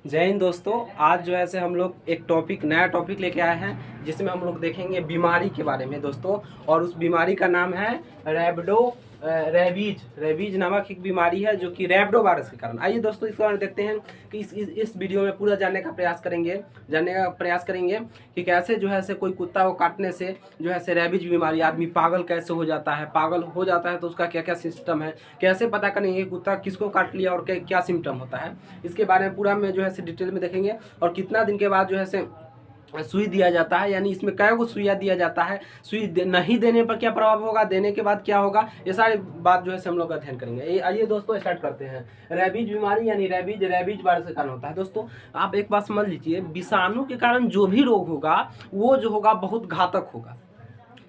जय हिंद दोस्तों। आज जो है से हम लोग एक नया टॉपिक लेके आए हैं जिसमें हम लोग देखेंगे बीमारी के बारे में दोस्तों। और उस बीमारी का नाम है रेबीज नामक एक बीमारी है जो कि रैबिडो वायरस के कारण। आइए दोस्तों इसके बारे में देखते हैं कि इस वीडियो में पूरा जानने का प्रयास करेंगे कि कैसे जो है से कोई कुत्ता को काटने से जो है से रेबीज बीमारी आदमी पागल कैसे हो जाता है। पागल हो जाता है तो उसका क्या क्या सिस्टम है, कैसे पता करेंगे कुत्ता किसको काट लिया और क्या सिम्टम होता है, इसके बारे में पूरा में जो है से डिटेल में देखेंगे। और कितना दिन के बाद जो है से सुई दिया जाता है, यानी इसमें कै गो सुइया दिया जाता है, नहीं देने पर क्या प्रभाव होगा, देने के बाद क्या होगा, ये सारी बात जो है हम लोग अध्ययन करेंगे। आइए दोस्तों स्टार्ट करते हैं। रेबीज बीमारी यानी रेबीज वायरस के कारण होता है। दोस्तों आप एक बात समझ लीजिए, विषाणु के कारण जो भी रोग होगा वो जो होगा बहुत घातक होगा,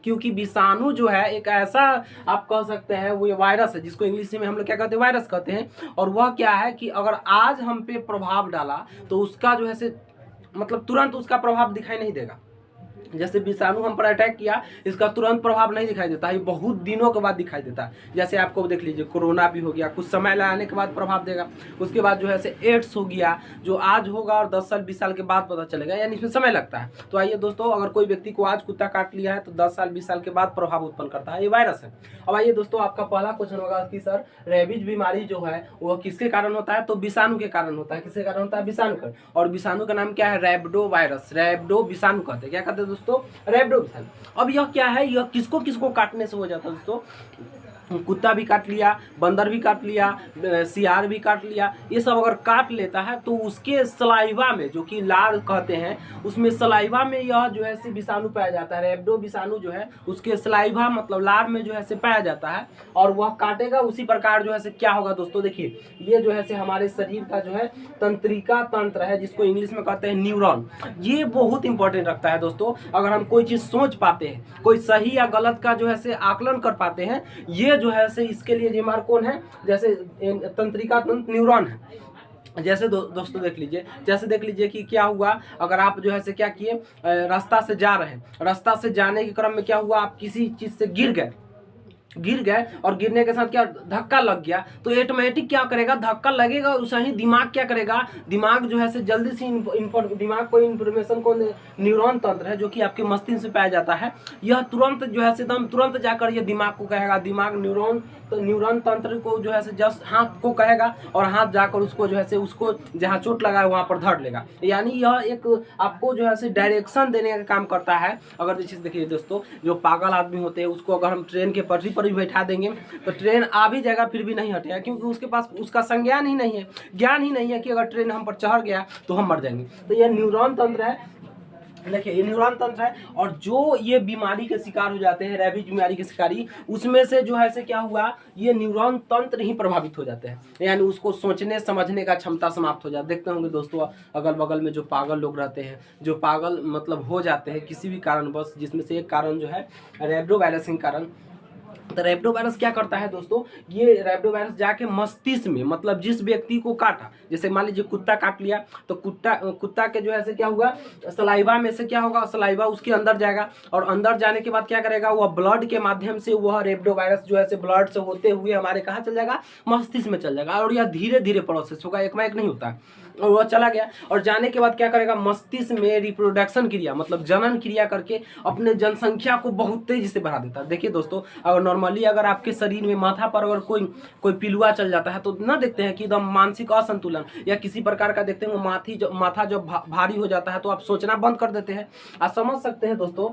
क्योंकि विषाणु जो है एक ऐसा आप कह सकते हैं वो वायरस है जिसको इंग्लिश में हम लोग क्या कहते हैं, वायरस कहते हैं। और वह क्या है कि अगर आज हम पे प्रभाव डाला तो उसका जो है से मतलब तुरंत उसका प्रभाव दिखाई नहीं देगा। जैसे विषाणु हम पर अटैक किया, इसका तुरंत प्रभाव नहीं दिखाई देता, ये बहुत दिनों के बाद दिखाई देता है। जैसे आपको देख लीजिए कोरोना भी हो गया, कुछ समय लगाने के बाद प्रभाव देगा। उसके बाद जो है से एड्स हो गया जो आज होगा और 10 साल 20 साल के बाद पता चलेगा, यानी इसमें समय लगता है। तो आइए दोस्तों, अगर कोई व्यक्ति को आज कुत्ता काट लिया है तो 10 साल 20 साल के बाद प्रभाव उत्पन्न करता है, ये वायरस है। अब आइए दोस्तों, आपका पहला क्वेश्चन होगा कि सर रेबीज बीमारी जो है वो किसके कारण होता है, तो विषाणु के कारण होता है। किसके कारण होता है, विषाणु का। और विषाणु का नाम क्या है, रैबिडो वायरस। रैबिडो विषाणु कहते हैं, क्या कहते हैं दोस्तों, रैबिडो। अब यह क्या है, यह किसको किसको काटने से हो जाता है दोस्तों, कुत्ता भी काट लिया, बंदर भी काट लिया, सियार भी काट लिया, ये सब अगर काट लेता है तो उसके सलाइवा में, जो कि लार कहते हैं, उसमें सलाइवा में यह जो है से विषाणु पाया जाता है। रैबिडो विषाणु जो है उसके सलाइवा मतलब लार में जो है से पाया जाता है और वह काटेगा। उसी प्रकार जो है से क्या होगा दोस्तों, देखिए ये जो है से हमारे शरीर का जो है तंत्रिका तंत्र है जिसको इंग्लिश में कहते हैं न्यूरॉन, ये बहुत इंपॉर्टेंट रखता है दोस्तों। अगर हम कोई चीज सोच पाते हैं, कोई सही या गलत का जो है से आकलन कर पाते हैं, ये जो है से इसके लिए जिम्मेदार कौन है, जैसे तंत्रिका तंत्र न्यूरॉन है। जैसे दोस्तों देख लीजिए कि क्या हुआ, अगर आप जो है से क्या किए, रास्ता से जा रहे हैं, रास्ता से जाने के क्रम में क्या हुआ, आप किसी चीज से गिर गए और गिरने के साथ क्या धक्का लग गया, तो ऑटोमेटिक क्या करेगा, धक्का लगेगा उसे ही दिमाग क्या करेगा, दिमाग जो है से जल्दी से दिमाग को इंफॉर्मेशन को, न्यूरॉन तंत्र है जो कि आपके मस्तिष्क से पाया जाता है, यह तुरंत जो है से एकदम तुरंत जाकर ये दिमाग को कहेगा, दिमाग न्यूरॉन तंत्र को जो है से जस्ट हाथ को कहेगा और हाथ जाकर उसको जो है से उसको जहाँ चोट लगा है वहाँ पर धर लेगा। यानी यह एक आपको जो है से डायरेक्शन देने का काम करता है। अगर जैसे देखिए दोस्तों, जो पागल आदमी होते हैं उसको अगर हम ट्रेन के पटरी पर भी बैठा देंगे तो ट्रेन आ भी जाएगा फिर भी नहीं हटेगा, क्योंकि उसके पास उसका संज्ञान ही नहीं है, ज्ञान ही नहीं है कि अगर ट्रेन हम पर चढ़ गया तो हम मर जाएंगे। तो यह न्यूरॉन तंत्र है, देखिए ये न्यूरॉन तंत्र है। और जो ये बीमारी के शिकार हो जाते हैं, रेबीज बीमारी के शिकारी, उसमें से जो है से क्या हुआ, ये न्यूरॉन तंत्र ही प्रभावित हो जाते हैं, यानी उसको सोचने समझने का क्षमता समाप्त हो जाती है। देखते होंगे दोस्तों अगल बगल में जो पागल लोग रहते हैं, जो पागल मतलब हो जाते हैं किसी भी कारणवश, जिसमें से एक कारण जो है रैबिडो वायरस के कारण। तो रैबिडो वायरस क्या करता है दोस्तों, ये रैबिडो वायरस जाके मस्तिष्क में, मतलब जिस व्यक्ति को काटा, जैसे मान लीजिए कुत्ता काट लिया तो कुत्ता के जो है से क्या हुआ, सलाइवा में से क्या होगा, सलाइवा उसके अंदर जाएगा और अंदर जाने के बाद क्या करेगा, वह ब्लड के माध्यम से वह रैबिडो वायरस जो है से ब्लड से होते हुए हमारे कहाँ चल जाएगा, मस्तिष्क में चल जाएगा। और यह धीरे धीरे प्रोसेस होगा, एक में एक नहीं होता है। और वह चला गया और जाने के बाद क्या करेगा, मस्तिष्क में रिप्रोडक्शन क्रिया मतलब जनन क्रिया करके अपने जनसंख्या को बहुत तेजी से बढ़ा देता है। देखिए दोस्तों, अगर नॉर्मली अगर आपके शरीर में माथा पर अगर कोई पिलुआ चल जाता है तो ना देखते हैं कि एकदम मानसिक असंतुलन या किसी प्रकार का देखते हैं, माथा जब भारी हो जाता है तो आप सोचना बंद कर देते हैं। आप समझ सकते हैं दोस्तों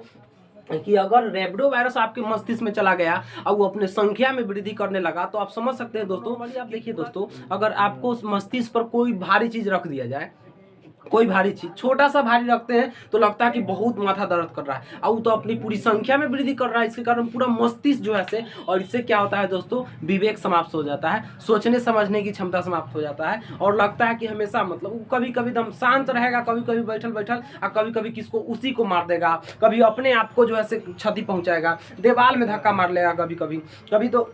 कि अगर रैबिडो वायरस आपके मस्तिष्क में चला गया और वो अपने संख्या में वृद्धि करने लगा तो आप समझ सकते हैं दोस्तों। आप देखिए दोस्तों, अगर आपको उस मस्तिष्क पर कोई भारी चीज रख दिया जाए, कोई भारी चीज छोटा सा भारी रखते हैं तो लगता है कि बहुत माथा दर्द कर रहा है, और तो अपनी पूरी संख्या में वृद्धि कर रहा है, इसके कारण पूरा मस्तिष्क जो है से, और इससे क्या होता है दोस्तों, विवेक समाप्त हो जाता है, सोचने समझने की क्षमता समाप्त हो जाता है और लगता है कि हमेशा मतलब कभी कभी एकदम शांत रहेगा, कभी कभी बैठल और कभी कभी किसको उसी को मार देगा, कभी अपने आप को जो है से क्षति पहुंचाएगा, दीवार में धक्का मार लेगा, कभी तो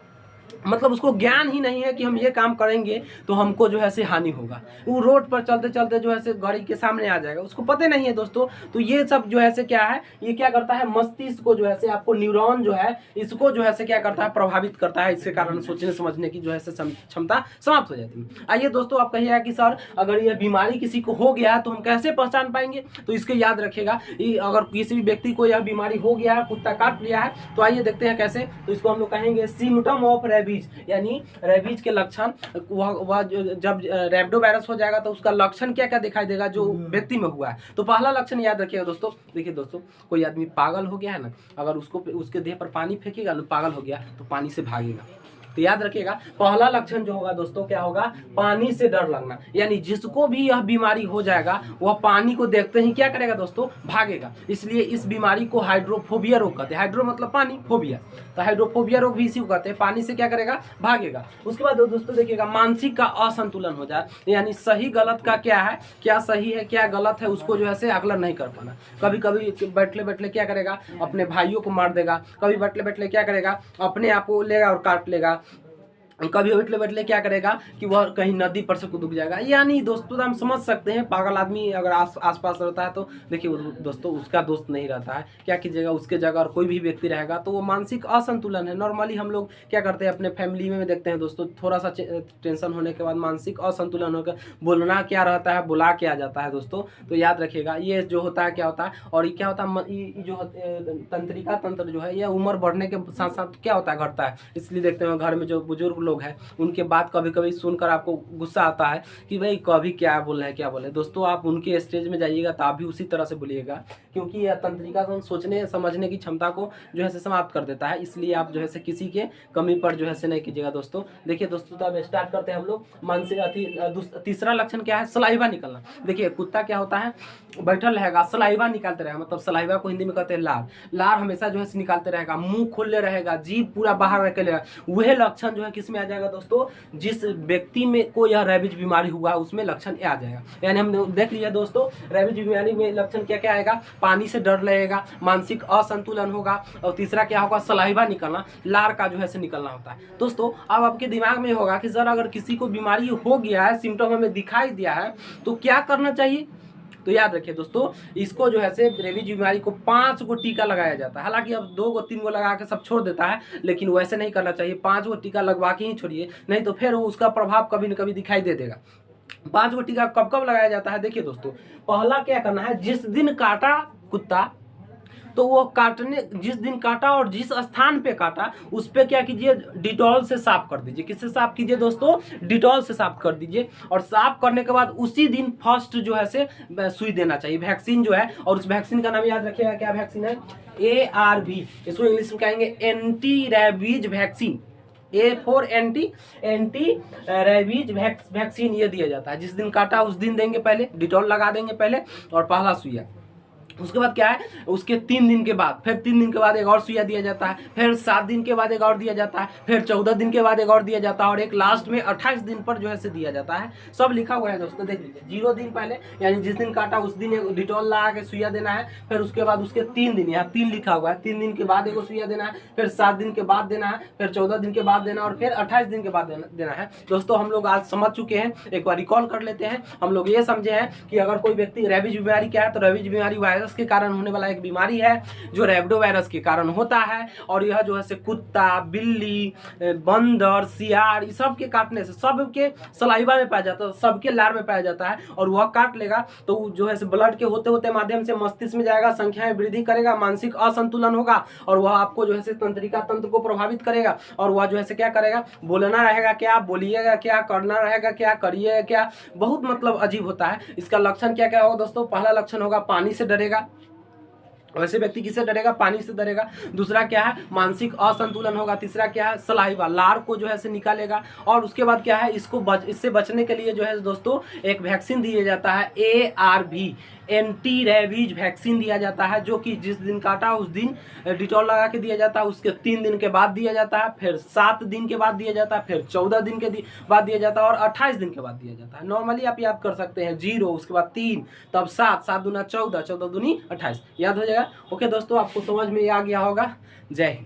मतलब उसको ज्ञान ही नहीं है कि हम ये काम करेंगे तो हमको जो है से हानि होगा। वो रोड पर चलते चलते जो है से गाड़ी के सामने आ जाएगा, उसको पता नहीं है दोस्तों। तो ये सब जो है से क्या है, ये क्या करता है, मस्तिष्क को जो है से, आपको न्यूरॉन जो है इसको जो है से क्या करता है, प्रभावित करता है। इसके कारण सोचने समझने की जो है से क्षमता समाप्त हो जाती है। आइए दोस्तों, आप कहिएगा कि सर अगर यह बीमारी किसी को हो गया है तो हम कैसे पहचान पाएंगे? तो इसके याद रखिएगा, अगर किसी भी व्यक्ति को यह बीमारी हो गया है, कुत्ता काट लिया है, तो आइए देखते हैं कैसे। तो इसको हम लोग कहेंगे सिम्टम ऑफ रेबीज, यानी रेबीज के लक्षण। वह जब रैबिडो वायरस हो जाएगा तो उसका लक्षण क्या क्या दिखाई देगा जो व्यक्ति में हुआ है। तो पहला लक्षण याद रखिएगा दोस्तों। देखिए दोस्तों, कोई आदमी पागल हो गया है ना, अगर उसको उसके देह पर पानी फेंकेगा ना, पागल हो गया तो पानी से भागेगा। तो याद रखिएगा, पहला लक्षण जो होगा दोस्तों क्या होगा, पानी से डर लगना। यानी जिसको भी यह बीमारी हो जाएगा वह पानी को देखते ही क्या करेगा दोस्तों, भागेगा। इसलिए इस बीमारी को हाइड्रोफोबिया रोग कहते हैं। हाइड्रो मतलब पानी, फोबिया, तो हाइड्रोफोबिया रोग भी इसी को कहते हैं। पानी से क्या करेगा, भागेगा। उसके बाद दोस्तों देखिएगा, मानसिक का असंतुलन हो जाए, यानी सही गलत का क्या है, क्या सही है क्या गलत है, उसको जो है आकलन नहीं कर पाना। कभी कभी बैठले बैठले क्या करेगा, अपने भाइयों को मार देगा। कभी बैठले बैठले क्या करेगा, अपने आप को लेगा और काट लेगा। कभी बैठले बैठले क्या करेगा कि वह कहीं नदी पर से कूद जाएगा। यानी दोस्तों हम समझ सकते हैं, पागल आदमी अगर आस पास रहता है तो देखिए दोस्तों उसका दोस्त नहीं रहता है। क्या कीजिएगा, उसके जगह और कोई भी व्यक्ति रहेगा तो वो मानसिक असंतुलन है। नॉर्मली हम लोग क्या करते हैं, अपने फैमिली में देखते हैं दोस्तों, थोड़ा सा टेंशन होने के बाद मानसिक असंतुलन होकर बोलना क्या रहता है, बुला के आ जाता है दोस्तों। तो याद रखिएगा, ये जो होता है क्या होता है, और ये क्या होता है, जो तंत्रिका तंत्र जो है, यह उम्र बढ़ने के साथ साथ क्या होता है, घटता है। इसलिए देखते हैं घर में जो बुजुर्ग लोग हैं उनके बात कभी कभी सुनकर आपको गुस्सा आता है कि भाई कभी क्या बोल रहे हैं क्या बोले। दोस्तों आप उनके स्टेज में जाइएगा तो आप भी उसी तरह से बोलिएगा, क्योंकि यह तंत्रिका सोचने समझने की क्षमता को जो है समाप्त कर देता है। इसलिए आप जो है किसी के कमी पर जो है नहीं कीजिएगा दोस्तों। देखिए दोस्तों, तो अब स्टार्ट करते हैं हम लोग। मानसिक तीसरा लक्षण क्या है, सलाइवा निकलना। देखिए कुत्ता क्या होता है, बैठल रहेगा, सलाइवा निकालते रहेगा। मतलब सलाइवा को हिंदी में कहते हैं लार। लार हमेशा जो है निकालते रहेगा, मुंह खोले रहेगा, जीभ पूरा बाहर रख लेगा। वह लक्षण जो है किस में आ जाएगा दोस्तों, जिस व्यक्ति में को यह रेबीज बीमारी हुआ है उसमें लक्षण आ जाएगा। यानी हमने देख लिया दोस्तों, रेबीज बीमारी में लक्षण क्या क्या आएगा, पानी से डर लगेगा, मानसिक असंतुलन होगा, और तीसरा क्या होगा, सलाइवा निकलना, लार का जो है निकलना होता है। दोस्तों अब आपके दिमाग में होगा कि सर अगर किसी को बीमारी हो गया है, सिम्टम हमें दिखाई दिया है, तो क्या करना चाहिए। तो याद रखिए दोस्तों, इसको जो है रेबीज बीमारी को 5 गो टीका लगाया जाता है। हालांकि अब 2 गो 3 गो लगा के सब छोड़ देता है, लेकिन वैसे नहीं करना चाहिए। 5 गो टीका लगवा के ही छोड़िए, नहीं तो फिर उसका प्रभाव कभी न कभी दिखाई दे देगा। 5 गो टीका कब कब लगाया जाता है, देखिए दोस्तों, पहला क्या करना है, जिस दिन काटा कुत्ता तो वो काटने, जिस दिन काटा और जिस स्थान पे काटा उस पे क्या कीजिए, डिटॉल से साफ कर दीजिए। किससे साफ कीजिए दोस्तों, डिटॉल से साफ कर दीजिए। और साफ करने के बाद उसी दिन फर्स्ट जो है सुई देना चाहिए, वैक्सीन जो है। और उस वैक्सीन का नाम याद रखिएगा, क्या वैक्सीन है, ARV। इसको इंग्लिश में कहेंगे anti rabies vaccine. A for anti rabies vaccine ये दिया जाता है। जिस दिन काटा उस दिन देंगे, पहले डिटॉल लगा देंगे पहले, और पहला सुइया। उसके बाद क्या है, उसके 3 दिन के बाद, फिर 3 दिन के बाद एक और सुइया दिया जाता है, फिर 7 दिन के बाद एक और दिया जाता है, फिर 14 दिन के बाद एक और दिया जाता है, और एक लास्ट में 28 दिन पर जो है दिया जाता है। सब लिखा हुआ है दोस्तों, देख लीजिए। 0 दिन पहले यानी जिस दिन काटा उस दिन एक डिटॉल लगा के सुइया देना है। फिर उसके बाद उसके 3 दिन, यहाँ 3 लिखा हुआ है, 3 दिन के बाद एक सुइया देना है, फिर 7 दिन के बाद देना है, फिर 14 दिन के बाद देना, और फिर 28 दिन के बाद देना है। दोस्तों हम लोग आज समझ चुके हैं, एक बार रिकॉल कर लेते हैं। हम लोग ये समझे हैं कि अगर कोई व्यक्ति रेबीज बीमारी क्या है, तो रेबीज बीमारी वायरस के कारण होने वाला एक बीमारी है जो रैबिडो वायरस के कारण होता है। और यह जो है कुत्ता, बिल्ली, बंदर, सियार, इस सब के काटने से, सबके सलाइवा में पाया जाता है, सबके लार में पाया जाता है। और वह काट लेगा तो जो है ब्लड के होते होते माध्यम से मस्तिष्क में जाएगा, संख्या में वृद्धि करेगा, मानसिक असंतुलन होगा, और वह आपको जो है तंत्रिका तंत्र को प्रभावित करेगा। और वह जो है क्या करेगा, बोलना रहेगा क्या, बोलिएगा क्या, करना रहेगा क्या, करिए क्या, बहुत मतलब अजीब होता है। इसका लक्षण क्या क्या होगा दोस्तों, पहला लक्षण होगा पानी से डरेगा। वैसे व्यक्ति किससे डरेगा, पानी से डरेगा। दूसरा क्या है, मानसिक असंतुलन होगा। तीसरा क्या है, सलाइवा, लार को जो है निकालेगा। और उसके बाद क्या है, इससे बचने के लिए जो है दोस्तों एक वैक्सीन दिया जाता है, ARV, एंटी रेबीज वैक्सीन दिया जाता है, जो कि जिस दिन काटा उस दिन डिटॉल लगा के दिया जाता है। उसके 3 दिन के बाद दिया जाता है, फिर 7 दिन के बाद दिया जाता है, फिर 14 दिन के बाद दिया जाता है, और 28 दिन के बाद दिया जाता है। नॉर्मली आप याद कर सकते हैं, 0 उसके बाद 3, तब 7, 7 दूना 14, 14 दूनी 28, याद हो जाएगा। ओके दोस्तों, आपको समझ में आ गया होगा। जय हिंद।